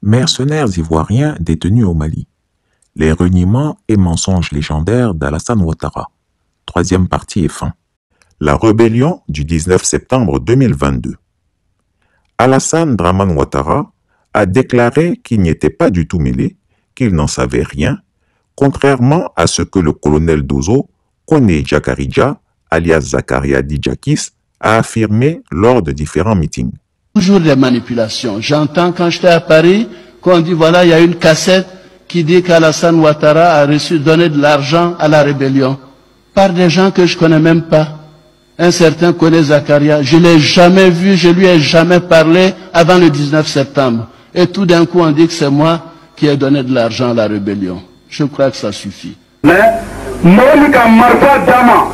Mercenaires ivoiriens détenus au Mali. Les reniements et mensonges légendaires d'Alassane Ouattara. Troisième partie et fin. La rébellion du 19 septembre 2022. Alassane Dramane Ouattara a déclaré qu'il n'y était pas du tout mêlé, qu'il n'en savait rien, contrairement à ce que le colonel Dozo, Koné Djakaridja, alias Zakaria Didjakis, a affirmé lors de différents meetings. Toujours des manipulations. J'entends quand j'étais à Paris qu'on dit voilà, il y a une cassette qui dit qu'Alassane Ouattara a donné de l'argent à la rébellion par des gens que je connais même pas. Un certain Koné Zakaria, je l'ai jamais vu, je lui ai jamais parlé avant le 19 septembre. Et tout d'un coup on dit que c'est moi qui ai donné de l'argent à la rébellion. Je crois que ça suffit. Mais Monica Marfa Dama,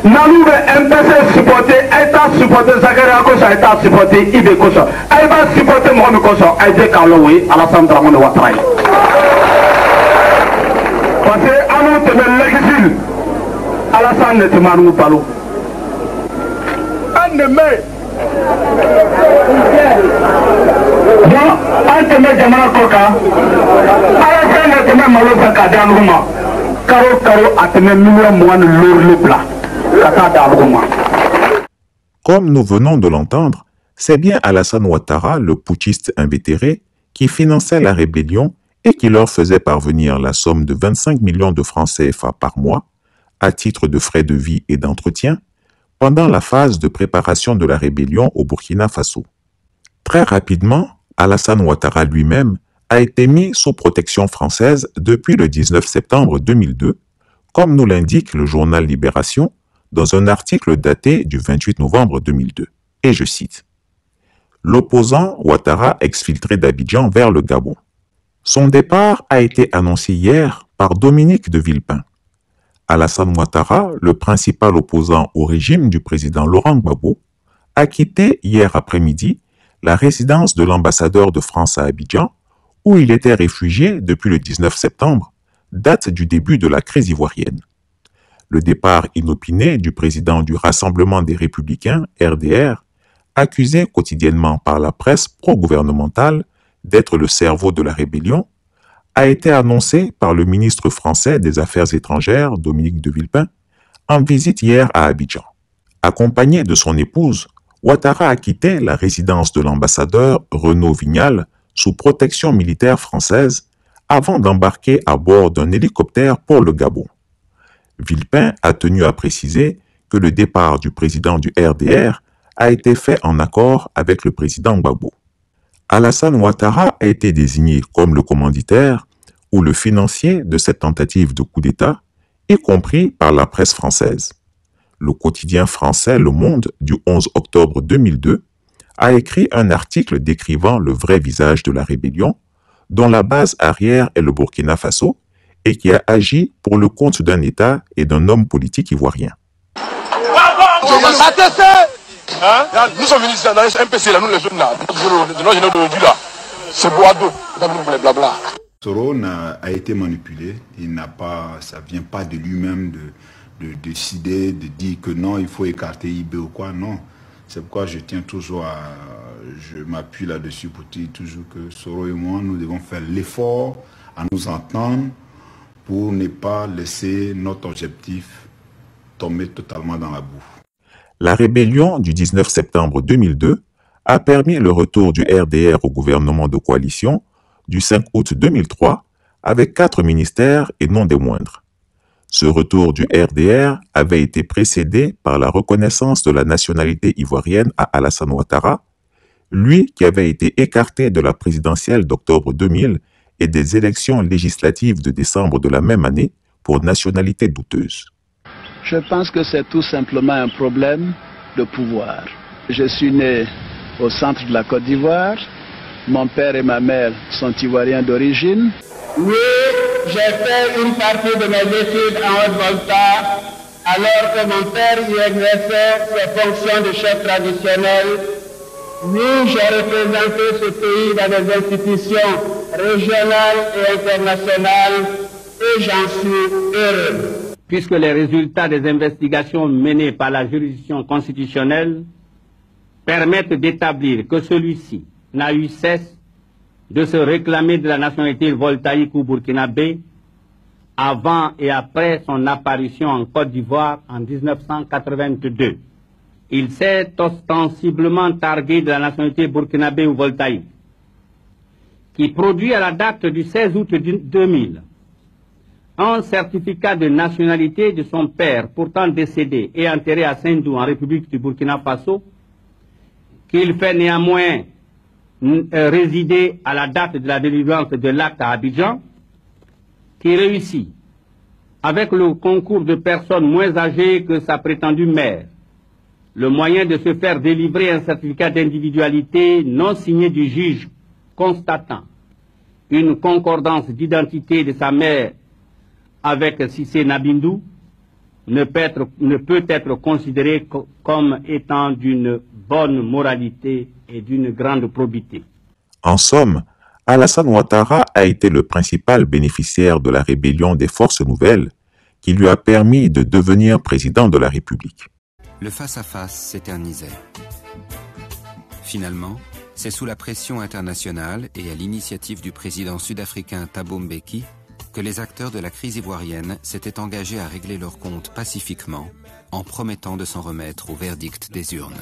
Nalou MPC supporté, État supporté, Zakaria Kosa, État supporté, Ibe Kosa, elle va supporter Mohamed Kosa, Aïdé Karloui, Alassane Dramane Ouattara. Parce que à nous te met l'exil, Alassane ne te marre pas l'eau. Un de mai. Bon, un de mai, Jamana Koka, Alassane ne te met malo Zakade Anouma, Karo a te met million moine lourd le plat. Comme nous venons de l'entendre, c'est bien Alassane Ouattara, le putschiste invétéré, qui finançait la rébellion et qui leur faisait parvenir la somme de 25 millions de francs CFA par mois, à titre de frais de vie et d'entretien, pendant la phase de préparation de la rébellion au Burkina Faso. Très rapidement, Alassane Ouattara lui-même a été mis sous protection française depuis le 19 septembre 2002, comme nous l'indique le journal Libération, dans un article daté du 28 novembre 2002. Et je cite. L'opposant Ouattara exfiltré d'Abidjan vers le Gabon. Son départ a été annoncé hier par Dominique de Villepin. Alassane Ouattara, le principal opposant au régime du président Laurent Gbagbo, a quitté hier après-midi la résidence de l'ambassadeur de France à Abidjan, où il était réfugié depuis le 19 septembre, date du début de la crise ivoirienne. Le départ inopiné du président du Rassemblement des Républicains, RDR, accusé quotidiennement par la presse pro-gouvernementale d'être le cerveau de la rébellion, a été annoncé par le ministre français des Affaires étrangères, Dominique de Villepin, en visite hier à Abidjan. Accompagné de son épouse, Ouattara a quitté la résidence de l'ambassadeur Renaud Vignal sous protection militaire française avant d'embarquer à bord d'un hélicoptère pour le Gabon. Villepin a tenu à préciser que le départ du président du RDR a été fait en accord avec le président Gbagbo. Alassane Ouattara a été désigné comme le commanditaire ou le financier de cette tentative de coup d'État, y compris par la presse française. Le quotidien français Le Monde du 11 octobre 2002 a écrit un article décrivant le vrai visage de la rébellion, dont la base arrière est le Burkina Faso, et qui a agi pour le compte d'un État et d'un homme politique ivoirien. Nous sommes venus dans les MPC, là, nous les jeunes là, c'est Boado, blabla. Soro a été manipulé, ça ne vient pas de lui-même de décider, de dire que non, il faut écarter IB ou quoi, non. C'est pourquoi je tiens toujours je m'appuie là-dessus pour dire toujours que Soro et moi, nous devons faire l'effort à nous entendre pour ne pas laisser notre objectif tomber totalement dans la boue. La rébellion du 19 septembre 2002 a permis le retour du RDR au gouvernement de coalition du 5 août 2003 avec 4 ministères et non des moindres. Ce retour du RDR avait été précédé par la reconnaissance de la nationalité ivoirienne à Alassane Ouattara, lui qui avait été écarté de la présidentielle d'octobre 2000 et des élections législatives de décembre de la même année pour nationalité douteuse. Je pense que c'est tout simplement un problème de pouvoir. Je suis né au centre de la Côte d'Ivoire. Mon père et ma mère sont ivoiriens d'origine. Oui, j'ai fait une partie de mes études en Haute-Volta, alors que mon père y exerçait ses fonctions de chef traditionnel. Oui, j'ai représenté ce pays dans des institutions régionales et internationales et j'en suis heureux. Puisque les résultats des investigations menées par la juridiction constitutionnelle permettent d'établir que celui-ci n'a eu cesse de se réclamer de la nationalité voltaïque ou burkinabé avant et après son apparition en Côte d'Ivoire en 1982. Il s'est ostensiblement targué de la nationalité burkinabé ou voltaïque, qui produit à la date du 16 août 2000 un certificat de nationalité de son père, pourtant décédé et enterré à Sendou, en République du Burkina Faso, qu'il fait néanmoins résider à la date de la délivrance de l'acte à Abidjan, qui réussit, avec le concours de personnes moins âgées que sa prétendue mère, le moyen de se faire délivrer un certificat d'individualité non signé du juge constatant une concordance d'identité de sa mère avec Cissé Nabindou ne peut être considéré comme étant d'une bonne moralité et d'une grande probité. En somme, Alassane Ouattara a été le principal bénéficiaire de la rébellion des forces nouvelles qui lui a permis de devenir président de la République. Le face-à-face s'éternisait. Finalement, c'est sous la pression internationale et à l'initiative du président sud-africain Thabo Mbeki que les acteurs de la crise ivoirienne s'étaient engagés à régler leurs comptes pacifiquement en promettant de s'en remettre au verdict des urnes.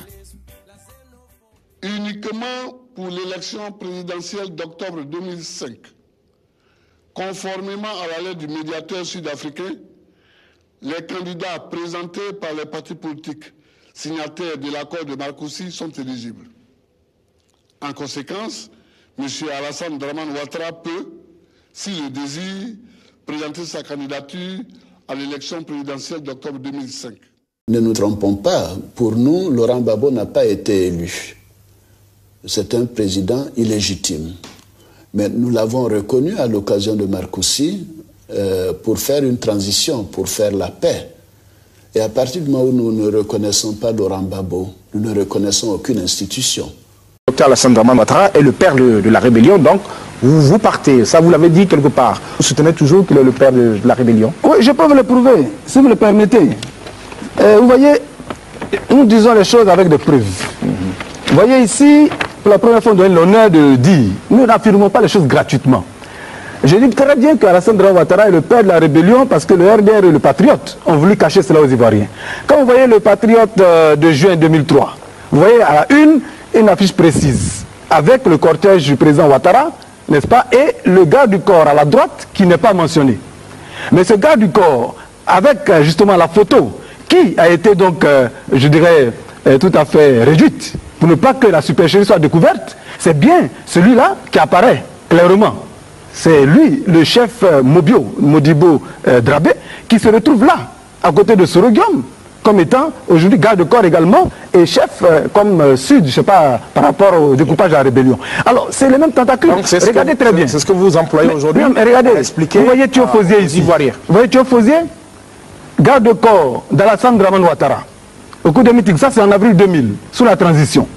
Uniquement pour l'élection présidentielle d'octobre 2005, conformément à la lettre du médiateur sud-africain, les candidats présentés par les partis politiques signataires de l'accord de Marcoussis sont éligibles. En conséquence, M. Alassane Dramane Ouattara peut, s'il le désire, présenter sa candidature à l'élection présidentielle d'octobre 2005. Ne nous trompons pas, pour nous, Laurent Gbagbo n'a pas été élu. C'est un président illégitime. Mais nous l'avons reconnu à l'occasion de Marcoussis pour faire une transition, pour faire la paix. Et à partir du moment où nous ne reconnaissons pas Laurent Gbagbo, nous ne reconnaissons aucune institution. Dr Alassane Dramane Ouattara est le père de la rébellion, donc vous partez, ça vous l'avez dit quelque part. Vous soutenez toujours qu'il est le père de la rébellion? Oui, je peux vous le prouver, si vous le permettez. Vous voyez, nous disons les choses avec des preuves. Vous voyez ici, pour la première fois, on donne l'honneur de dire, nous n'affirmons pas les choses gratuitement. Je dis très bien qu'Alassane Dramane Ouattara est le père de la rébellion parce que le RDR et le Patriote ont voulu cacher cela aux Ivoiriens. Quand vous voyez le Patriote de juin 2003, vous voyez à la une affiche précise avec le cortège du président Ouattara, n'est-ce pas, et le garde du corps à la droite qui n'est pas mentionné. Mais ce garde du corps, avec justement la photo, qui a été donc, je dirais, tout à fait réduite, pour ne pas que la supercherie soit découverte, c'est bien celui-là qui apparaît clairement. C'est lui, le chef Modibo Drabé, qui se retrouve là, à côté de Soro-Guillaume, comme étant aujourd'hui garde-corps également et chef comme Sud, je ne sais pas, par rapport au découpage de la rébellion. Alors, c'est les mêmes tentacules. Regardez très bien. C'est ce que vous employez aujourd'hui. Regardez, vous voyez Théo Fosier ici. Vous voyez Théo Fosier, garde-corps d'Alassane Dramane Ouattara. Au cours des meetings, ça c'est en avril 2000, sous la transition.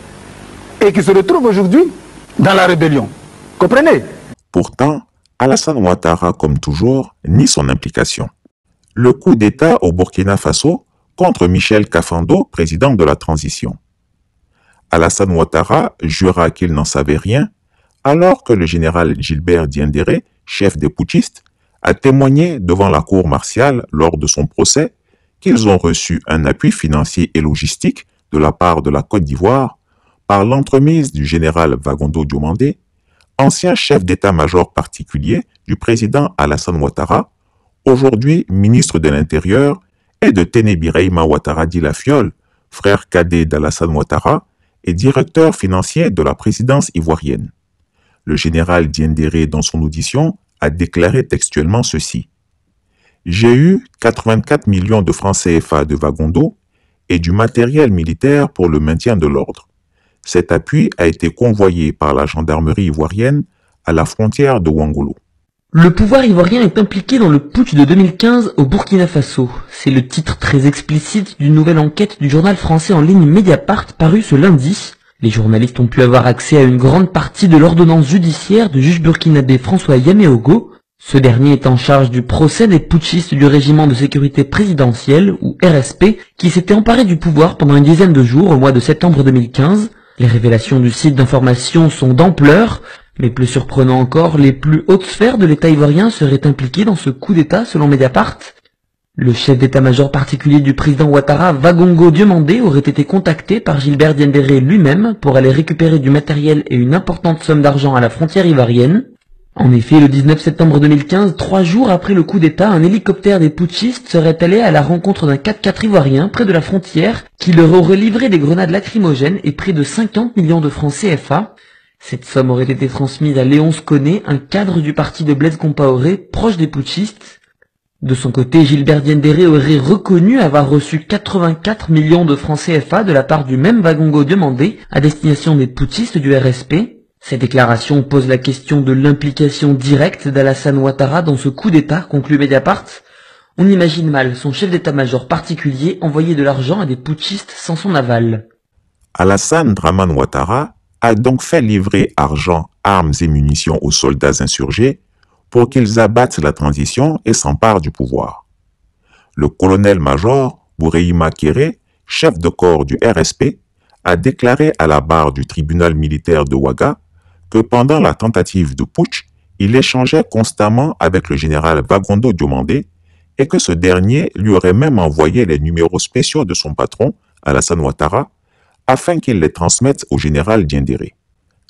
Et qui se retrouve aujourd'hui dans la rébellion. Comprenez? Pourtant, Alassane Ouattara, comme toujours, nie son implication. Le coup d'État au Burkina Faso contre Michel Kafando, président de la transition. Alassane Ouattara jura qu'il n'en savait rien, alors que le général Gilbert Diendéré, chef des putschistes, a témoigné devant la cour martiale lors de son procès qu'ils ont reçu un appui financier et logistique de la part de la Côte d'Ivoire par l'entremise du général Vagondo Diomandé, ancien chef d'état-major particulier du président Alassane Ouattara, aujourd'hui ministre de l'Intérieur, et de Téné Birahima Ouattara Di Lafiole, frère cadet d'Alassane Ouattara et directeur financier de la présidence ivoirienne. Le général Diendéré, dans son audition, a déclaré textuellement ceci. « J'ai eu 84 millions de francs CFA de Vagondo et du matériel militaire pour le maintien de l'ordre. Cet appui a été convoyé par la gendarmerie ivoirienne à la frontière de Ouangolo. » Le pouvoir ivoirien est impliqué dans le putsch de 2015 au Burkina Faso. C'est le titre très explicite d'une nouvelle enquête du journal français en ligne Mediapart parue ce lundi. Les journalistes ont pu avoir accès à une grande partie de l'ordonnance judiciaire du juge burkinabé François Yaméogo. Ce dernier est en charge du procès des putschistes du régiment de sécurité présidentielle, ou RSP, qui s'était emparé du pouvoir pendant une dizaine de jours au mois de septembre 2015. Les révélations du site d'information sont d'ampleur. Mais plus surprenant encore, les plus hautes sphères de l'État ivoirien seraient impliquées dans ce coup d'État selon Mediapart. Le chef d'état-major particulier du président Ouattara, Vagongo Diomandé, aurait été contacté par Gilbert Diendéré lui-même pour aller récupérer du matériel et une importante somme d'argent à la frontière ivoirienne. En effet, le 19 septembre 2015, 3 jours après le coup d'État, un hélicoptère des putschistes serait allé à la rencontre d'un 4x4 ivoirien près de la frontière qui leur aurait livré des grenades lacrymogènes et près de 50 millions de francs CFA. Cette somme aurait été transmise à Léonce Koné, un cadre du parti de Blaise Compaoré, proche des putschistes. De son côté, Gilbert Diendéré aurait reconnu avoir reçu 84 millions de francs CFA de la part du même Vagongo Diomandé à destination des putschistes du RSP. Cette déclaration pose la question de l'implication directe d'Alassane Ouattara dans ce coup d'État, conclut Mediapart. On imagine mal son chef d'état-major particulier envoyer de l'argent à des putschistes sans son aval. Alassane Dramane Ouattara a donc fait livrer argent, armes et munitions aux soldats insurgés pour qu'ils abattent la transition et s'emparent du pouvoir. Le colonel-major Boureima Kéré, chef de corps du RSP, a déclaré à la barre du tribunal militaire de Ouaga que pendant la tentative de putsch, il échangeait constamment avec le général Vagondo Diomandé et que ce dernier lui aurait même envoyé les numéros spéciaux de son patron, Alassane Ouattara, afin qu'il les transmette au général Diendéré.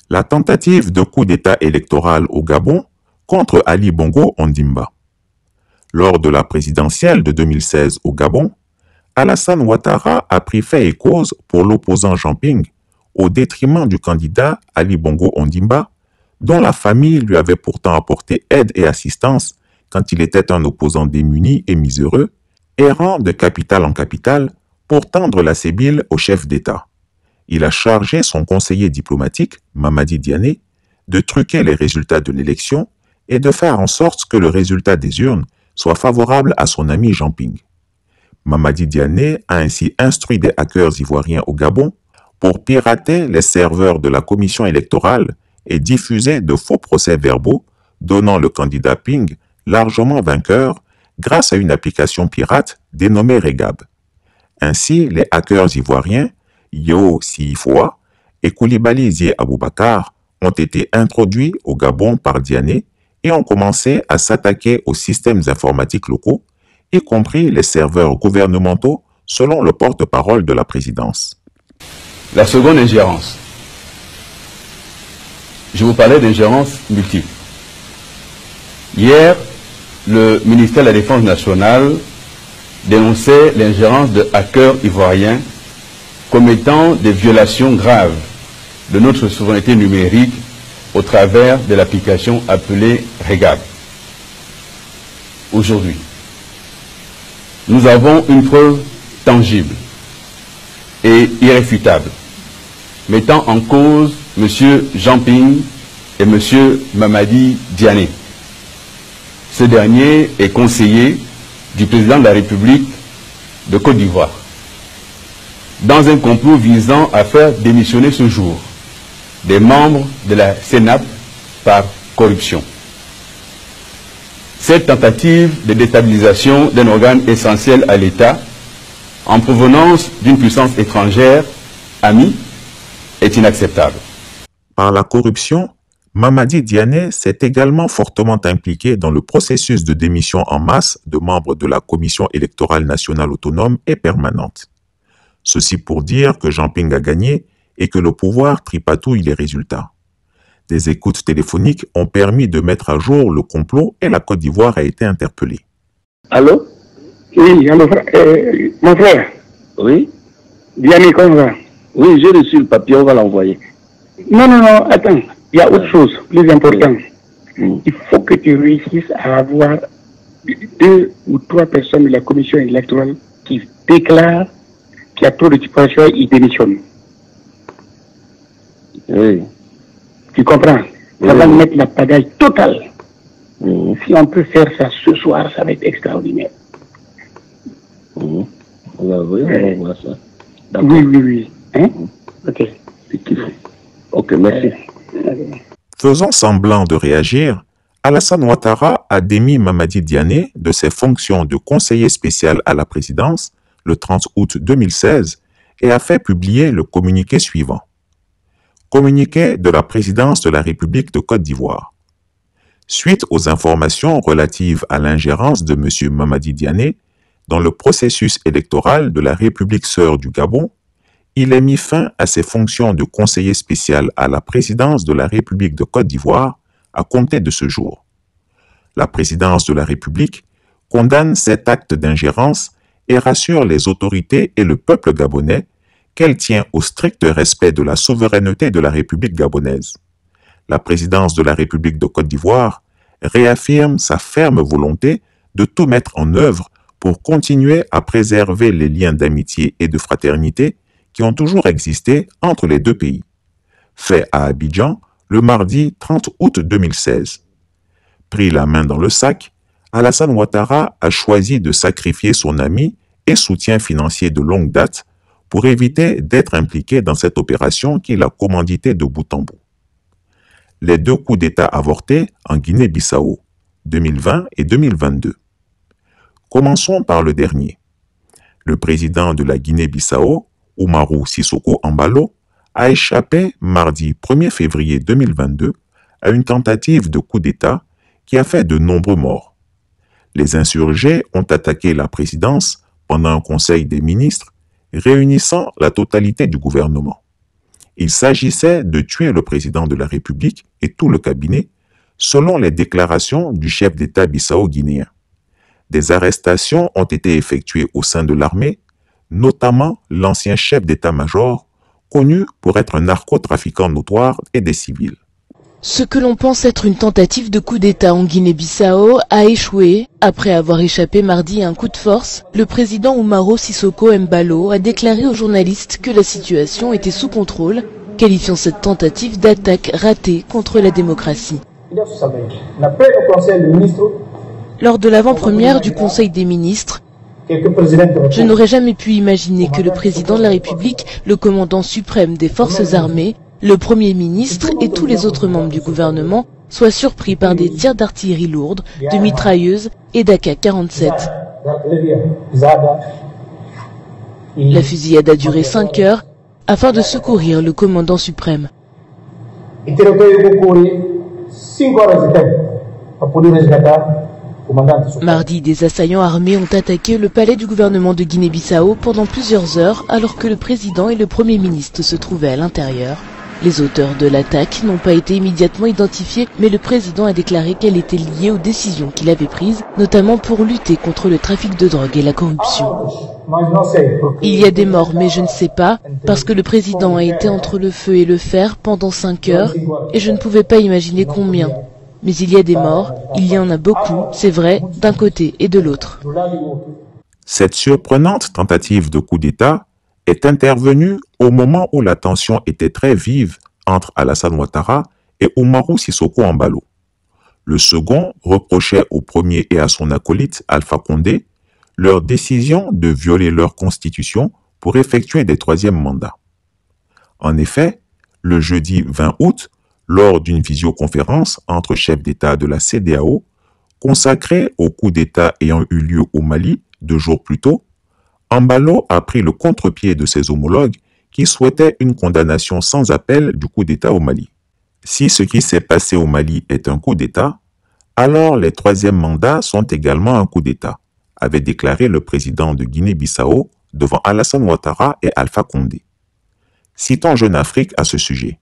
La tentative de coup d'État électoral au Gabon contre Ali Bongo Ondimba. Lors de la présidentielle de 2016 au Gabon, Alassane Ouattara a pris fait et cause pour l'opposant Jean Ping, au détriment du candidat Ali Bongo Ondimba, dont la famille lui avait pourtant apporté aide et assistance quand il était un opposant démuni et miséreux, errant de capitale en capitale pour tendre la sébile au chef d'État. Il a chargé son conseiller diplomatique, Mamadi Diané, de truquer les résultats de l'élection et de faire en sorte que le résultat des urnes soit favorable à son ami Jean Ping. Mamadi Diané a ainsi instruit des hackers ivoiriens au Gabon pour pirater les serveurs de la commission électorale et diffuser de faux procès-verbaux donnant le candidat Ping largement vainqueur grâce à une application pirate dénommée Regab. Ainsi, les hackers ivoiriens Yo Siifoa et Koulibaly Zie Aboubakar ont été introduits au Gabon par Diané et ont commencé à s'attaquer aux systèmes informatiques locaux, y compris les serveurs gouvernementaux, selon le porte-parole de la présidence. La seconde ingérence. Je vous parlais d'ingérence multiple. Hier, le ministère de la Défense nationale dénonçait l'ingérence de hackers ivoiriens commettant des violations graves de notre souveraineté numérique au travers de l'application appelée Regab. Aujourd'hui, nous avons une preuve tangible et irréfutable mettant en cause M. Jean Ping et M. Mamadi Diané. Ce dernier est conseiller du président de la République de Côte d'Ivoire dans un complot visant à faire démissionner ce jour des membres de la CENAP par corruption. Cette tentative de déstabilisation d'un organe essentiel à l'État en provenance d'une puissance étrangère amie est inacceptable. Par la corruption, Mamadi Diané s'est également fortement impliqué dans le processus de démission en masse de membres de la Commission électorale nationale autonome et permanente. Ceci pour dire que Jean Ping a gagné et que le pouvoir tripatouille les résultats. Des écoutes téléphoniques ont permis de mettre à jour le complot et la Côte d'Ivoire a été interpellée. Allô? Oui, allô, mon frère. Oui? Diané, comment va? Oui, j'ai reçu le papier, on va l'envoyer. Non, attends, il y a autre chose, plus important. Il faut que tu réussisses à avoir 2 ou 3 personnes de la commission électorale qui déclarent qu'il y a trop de situation, ils démissionnent. Oui. Tu comprends? Ça va mettre la pagaille totale. Si on peut faire ça ce soir, ça va être extraordinaire. On va voir ça. Oui. Hein? Ok. C'est qu'il faut. Ok, merci. Faisant semblant de réagir, Alassane Ouattara a démis Mamadi Diané de ses fonctions de conseiller spécial à la présidence le 30 août 2016 et a fait publier le communiqué suivant. Communiqué de la présidence de la République de Côte d'Ivoire. Suite aux informations relatives à l'ingérence de M. Mamadi Diané dans le processus électoral de la République sœur du Gabon, il a mis fin à ses fonctions de conseiller spécial à la présidence de la République de Côte d'Ivoire à compter de ce jour. La présidence de la République condamne cet acte d'ingérence et rassure les autorités et le peuple gabonais qu'elle tient au strict respect de la souveraineté de la République gabonaise. La présidence de la République de Côte d'Ivoire réaffirme sa ferme volonté de tout mettre en œuvre pour continuer à préserver les liens d'amitié et de fraternité qui ont toujours existé entre les deux pays. Fait à Abidjan le mardi 30 août 2016. Pris la main dans le sac, Alassane Ouattara a choisi de sacrifier son ami et soutien financier de longue date pour éviter d'être impliqué dans cette opération qu'il a commanditée de bout en bout. Les deux coups d'État avortés en Guinée-Bissau, 2020 et 2022. Commençons par le dernier. Le président de la Guinée-Bissau, Umaru Sissoco Embalo, a échappé mardi 1er février 2022 à une tentative de coup d'État qui a fait de nombreux morts. Les insurgés ont attaqué la présidence pendant un conseil des ministres réunissant la totalité du gouvernement. Il s'agissait de tuer le président de la République et tout le cabinet, selon les déclarations du chef d'État bissau-guinéen. Des arrestations ont été effectuées au sein de l'armée, notamment l'ancien chef d'état-major, connu pour être un narcotrafiquant notoire et des civils. Ce que l'on pense être une tentative de coup d'État en Guinée-Bissau a échoué. Après avoir échappé mardi à un coup de force, le président Umaru Sissoco Embalo a déclaré aux journalistes que la situation était sous contrôle, qualifiant cette tentative d'attaque ratée contre la démocratie. Lors de l'avant-première du Conseil des ministres, je n'aurais jamais pu imaginer que le président de la République, le commandant suprême des forces armées, le Premier ministre et tous les autres membres du gouvernement soient surpris par des tirs d'artillerie lourde, de mitrailleuses et d'AK-47. La fusillade a duré 5 heures afin de secourir le commandant suprême. Mardi, des assaillants armés ont attaqué le palais du gouvernement de Guinée-Bissau pendant plusieurs heures alors que le président et le Premier ministre se trouvaient à l'intérieur. Les auteurs de l'attaque n'ont pas été immédiatement identifiés, mais le président a déclaré qu'elle était liée aux décisions qu'il avait prises, notamment pour lutter contre le trafic de drogue et la corruption. Il y a des morts, mais je ne sais pas, parce que le président a été entre le feu et le fer pendant 5 heures, et je ne pouvais pas imaginer combien. Mais il y a des morts, il y en a beaucoup, c'est vrai, d'un côté et de l'autre. Cette surprenante tentative de coup d'État est intervenue au moment où la tension était très vive entre Alassane Ouattara et Umaru Sissoco Embalo. Le second reprochait au premier et à son acolyte Alpha Condé leur décision de violer leur constitution pour effectuer des troisièmes mandats. En effet, le jeudi 20 août, lors d'une visioconférence entre chefs d'État de la CEDEAO, consacrée au coup d'État ayant eu lieu au Mali 2 jours plus tôt, Embalo a pris le contre-pied de ses homologues qui souhaitaient une condamnation sans appel du coup d'État au Mali. Si ce qui s'est passé au Mali est un coup d'État, alors les troisièmes mandats sont également un coup d'État, avait déclaré le président de Guinée-Bissau devant Alassane Ouattara et Alpha Condé. Citons Jeune Afrique à ce sujet.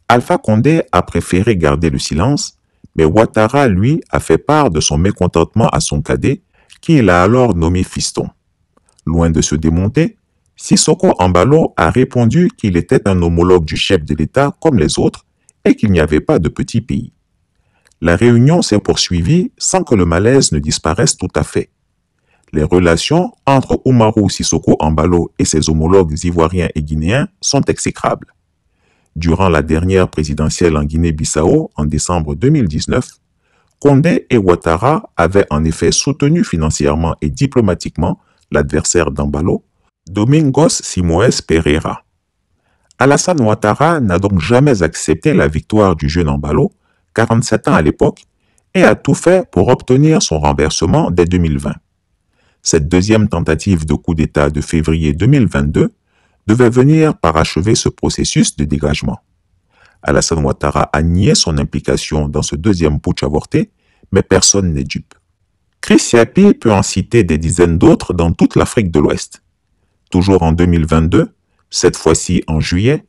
Alpha Condé a préféré garder le silence, mais Ouattara, lui, a fait part de son mécontentement à son cadet, qu'il a alors nommé Fiston. Loin de se démonter, Sissoco Embalo a répondu qu'il était un homologue du chef de l'État comme les autres et qu'il n'y avait pas de petit pays. La réunion s'est poursuivie sans que le malaise ne disparaisse tout à fait. Les relations entre Umaru Sissoco Embalo et ses homologues ivoiriens et guinéens sont exécrables. Durant la dernière présidentielle en Guinée-Bissau en décembre 2019, Condé et Ouattara avaient en effet soutenu financièrement et diplomatiquement l'adversaire d'Embalo, Domingos Simoes Pereira. Alassane Ouattara n'a donc jamais accepté la victoire du jeune Embalo, 47 ans à l'époque, et a tout fait pour obtenir son renversement dès 2020. Cette deuxième tentative de coup d'État de février 2022 devait venir parachever ce processus de dégagement. Alassane Ouattara a nié son implication dans ce deuxième putsch avorté, mais personne n'est dupe. Chris Yapi peut en citer des dizaines d'autres dans toute l'Afrique de l'Ouest. Toujours en 2022, cette fois-ci en juillet,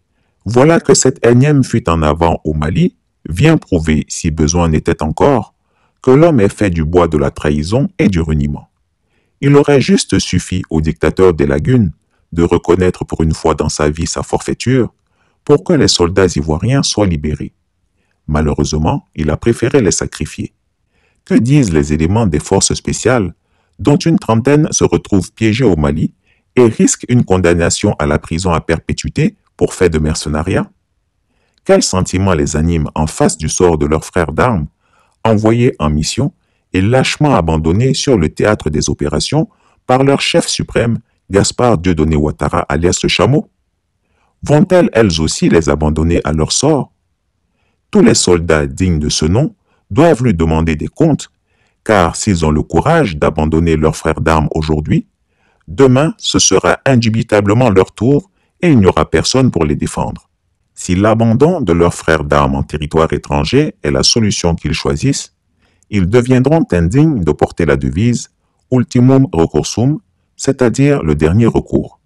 voilà que cette énième fuite en avant au Mali vient prouver, si besoin n'était encore, que l'homme est fait du bois de la trahison et du reniement. Il aurait juste suffi au dictateur des lagunes de reconnaître pour une fois dans sa vie sa forfaiture pour que les soldats ivoiriens soient libérés. Malheureusement, il a préféré les sacrifier. Que disent les éléments des forces spéciales, dont une trentaine se retrouvent piégés au Mali et risquent une condamnation à la prison à perpétuité pour fait de mercenariat? Quels sentiments les animent en face du sort de leurs frères d'armes, envoyés en mission et lâchement abandonnés sur le théâtre des opérations par leur chef suprême, Gaspard Dieudonné Ouattara alias le Chameau? Vont-elles elles aussi les abandonner à leur sort? Tous les soldats dignes de ce nom doivent lui demander des comptes, car s'ils ont le courage d'abandonner leurs frères d'armes aujourd'hui, demain ce sera indubitablement leur tour et il n'y aura personne pour les défendre. Si l'abandon de leurs frères d'armes en territoire étranger est la solution qu'ils choisissent, ils deviendront indignes de porter la devise « ultimum recursum », c'est-à-dire le dernier recours.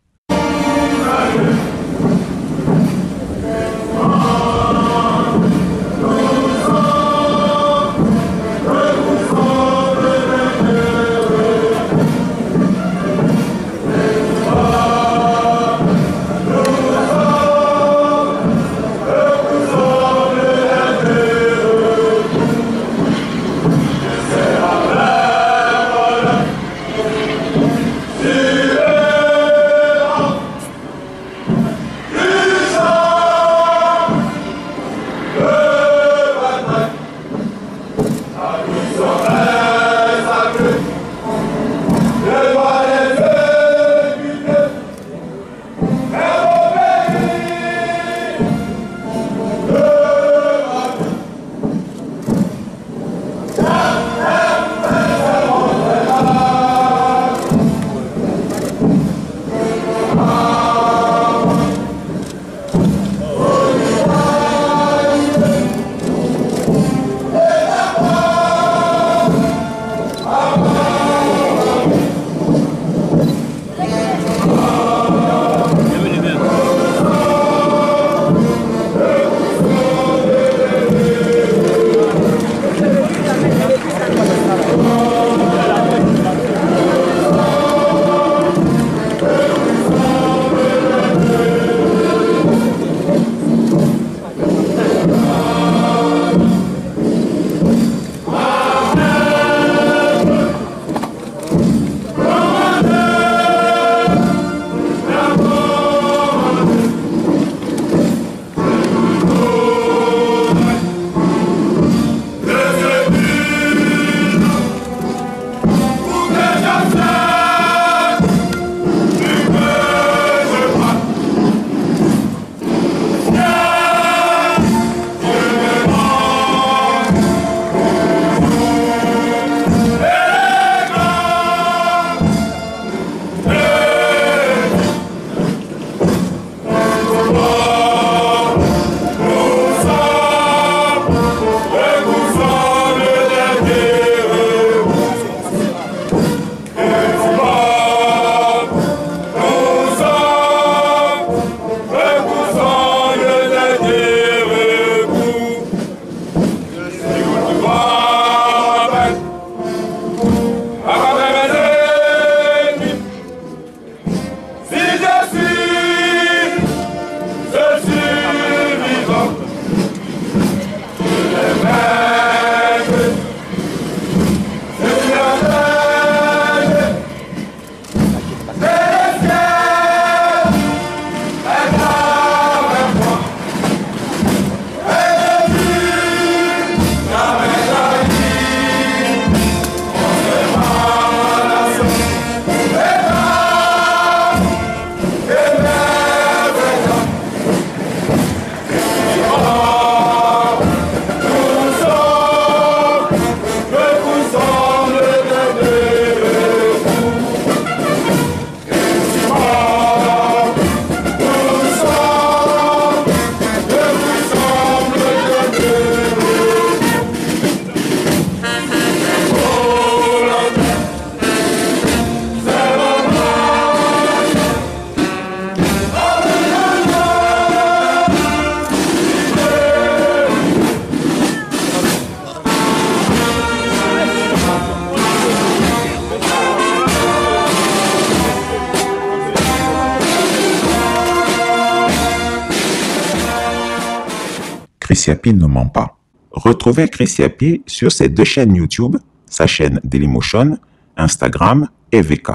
Yapi ne ment pas. Retrouvez Chris Yapi sur ses deux chaînes YouTube, sa chaîne Dailymotion, Instagram et VK.